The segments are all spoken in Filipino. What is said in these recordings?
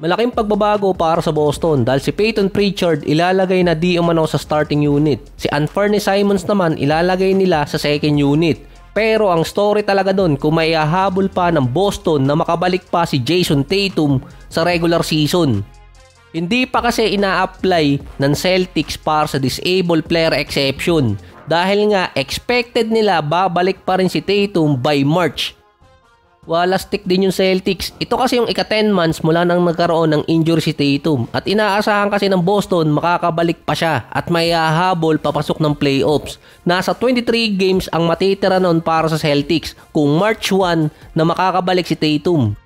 Malaking pagbabago para sa Boston dahil si Peyton Pritchard ilalagay na di umano sa starting unit. Si Anfernee Simons naman ilalagay nila sa second unit. Pero ang story talaga doon kung may hahabol pa ng Boston na makabalik pa si Jason Tatum sa regular season. Hindi pa kasi ina-apply ng Celtics para sa disabled player exception dahil nga expected nila babalik pa rin si Tatum by March. Wala stick din yung Celtics. Ito kasi yung ika-10 months mula nang nagkaroon ng injury si Tatum at inaasahan kasi ng Boston makakabalik pa siya at may hahabol papasok ng playoffs. Nasa 23 games ang matitira noon para sa Celtics kung March 1 na makakabalik si Tatum.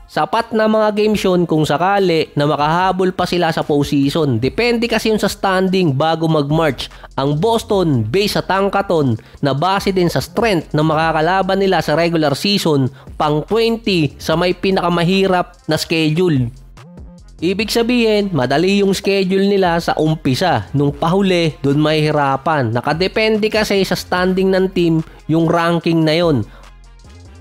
Sapat na mga games yun kung sakali na makahabol pa sila sa postseason. Depende kasi yun sa standing bago mag-March. Ang Boston based sa tangkaton na base din sa strength na makakalaban nila sa regular season pang 20 sa may pinakamahirap na schedule. Ibig sabihin, madali yung schedule nila sa umpisa. Nung pahuli, dun may hirapan. Nakadepende kasi sa standing ng team yung ranking na yon.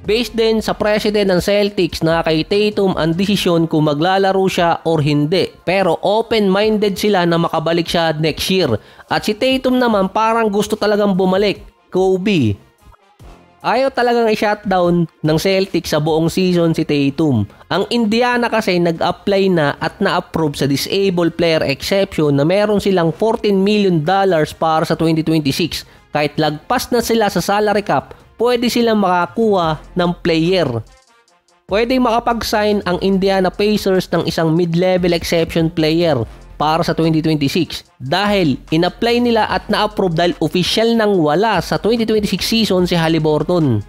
Based din sa president ng Celtics na kay Tatum ang desisyon kung maglalaro siya or hindi. Pero open-minded sila na makabalik siya next year. At si Tatum naman parang gusto talagang bumalik. Kobe. Ayaw talagang i-shutdown ng Celtics sa buong season si Tatum. Ang Indiana kasi nag-apply na at na-approve sa disabled player exception na meron silang $14 million para sa 2026. Kahit lagpas na sila sa salary cap, pwede silang makakuha ng player. Pwede makapag-sign ang Indiana Pacers ng isang mid-level exception player para sa 2026 dahil in-apply nila at na-approve dahil official nang wala sa 2026 season si Haliburton.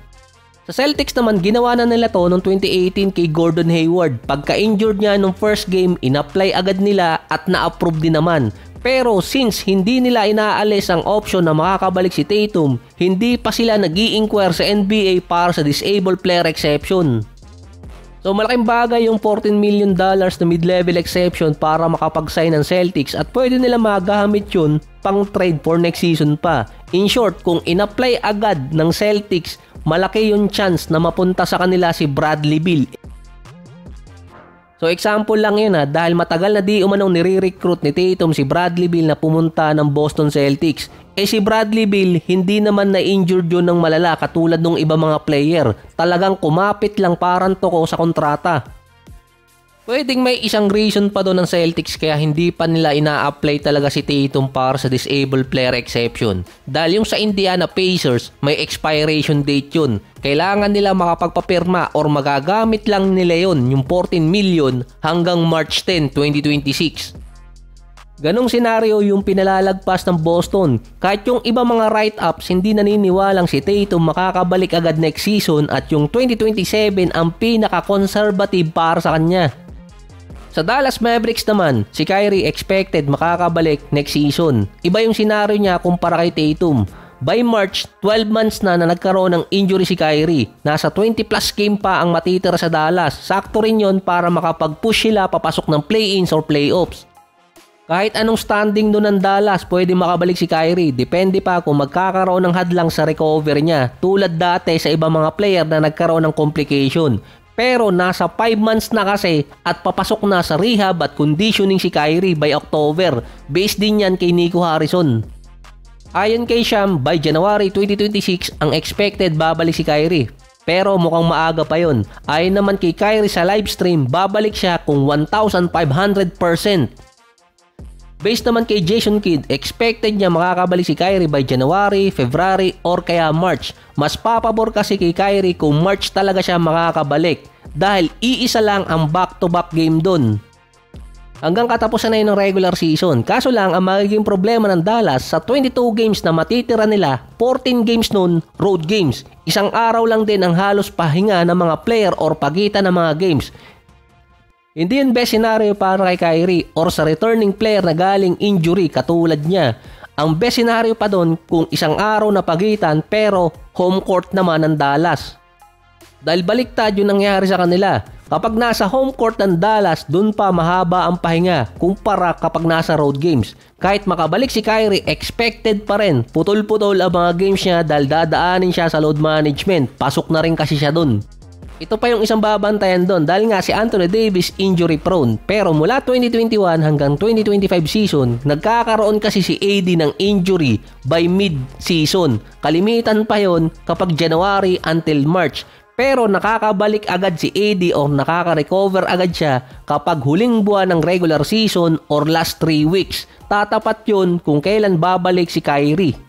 Sa Celtics naman, ginawa na nila to noong 2018 kay Gordon Hayward. Pagka-injured niya nung first game, in-apply agad nila at na-approve din naman. Pero since hindi nila inaalis ang option na makakabalik si Tatum, hindi pa sila nag-i-inquire sa NBA para sa disabled player exception. So malaking bagay yung $14 million na mid-level exception para makapag-sign ng Celtics at pwede nila magamit yun pang trade for next season pa. In short, kung in-apply agad ng Celtics, malaki yung chance na mapunta sa kanila si Bradley Beal. So example lang yun dahil matagal na di umanong nire-recruit ni Tatum si Bradley Beal na pumunta ng Boston Celtics. Si Bradley Beal hindi naman na-injured yun ng malala katulad ng iba mga player. Talagang kumapit lang parang toko sa kontrata. Pwedeng may isang reason pa doon ng Celtics kaya hindi pa nila ina-apply talaga si Tatum para sa disabled player exception. Dahil yung sa Indiana Pacers, may expiration date yun. Kailangan nila makapagpapirma or magagamit lang nila yun yung $14 million hanggang March 10, 2026. Ganong senaryo yung pinalalagpas ng Boston. Kahit yung iba mga write-ups hindi naniniwalang si Tatum makakabalik agad next season at yung 2027 ang pinaka-conservative para sa kanya. Sa Dallas Mavericks naman, si Kyrie expected makakabalik next season. Iba yung senaryo niya kumpara kay Tatum. By March, 12 months na nagkaroon ng injury si Kyrie. Nasa 20 plus game pa ang matitira sa Dallas. Sakto rin yun para makapag-push sila papasok ng play-ins or playoffs. Kahit anong standing doon ng Dallas, pwede makabalik si Kyrie. Depende pa kung magkakaroon ng hadlang sa recovery niya. Tulad dati sa ibang mga player na nagkaroon ng complication. Pero nasa 5 months na kasi at papasok na sa rehab at conditioning si Kyrie by October. Based din yan kay Nico Harrison. Ayon kay Sham, by January 2026 ang expected babalik si Kyrie. Pero mukhang maaga pa yon. Ayon naman kay Kyrie sa livestream, babalik siya kung 1,500%. Based naman kay Jason Kidd, expected niya makakabalik si Kyrie by January, February, or kaya March. Mas papabor kasi kay Kyrie kung March talaga siya makakabalik dahil iisa lang ang back-to-back game dun. Hanggang katapusan na yun ng regular season. Kaso lang, ang magiging problema ng Dallas sa 22 games na matitira nila, 14 games nun, road games. Isang araw lang din ang halos pahinga ng mga player or pagitan ng mga games. Hindi yung best scenario para kay Kyrie or sa returning player na galing injury katulad niya. Ang best scenario pa doon kung isang araw na pagitan pero home court naman ng Dallas. Dahil baliktad yung nangyari sa kanila. Kapag nasa home court ng Dallas, dun pa mahaba ang pahinga kumpara kapag nasa road games. Kahit makabalik si Kyrie, expected pa rin. Putol-putol ang mga games niya dahil dadaanin siya sa load management. Pasok na rin kasi siya dun. Ito pa yung isang babantayan doon dahil nga si Anthony Davis injury prone. Pero mula 2021 hanggang 2025 season, nagkakaroon kasi si AD ng injury by mid-season. Kalimitan pa yon kapag January until March. Pero nakakabalik agad si AD or nakaka-recover agad siya kapag huling buwan ng regular season or last 3 weeks. Tatapat yun kung kailan babalik si Kyrie.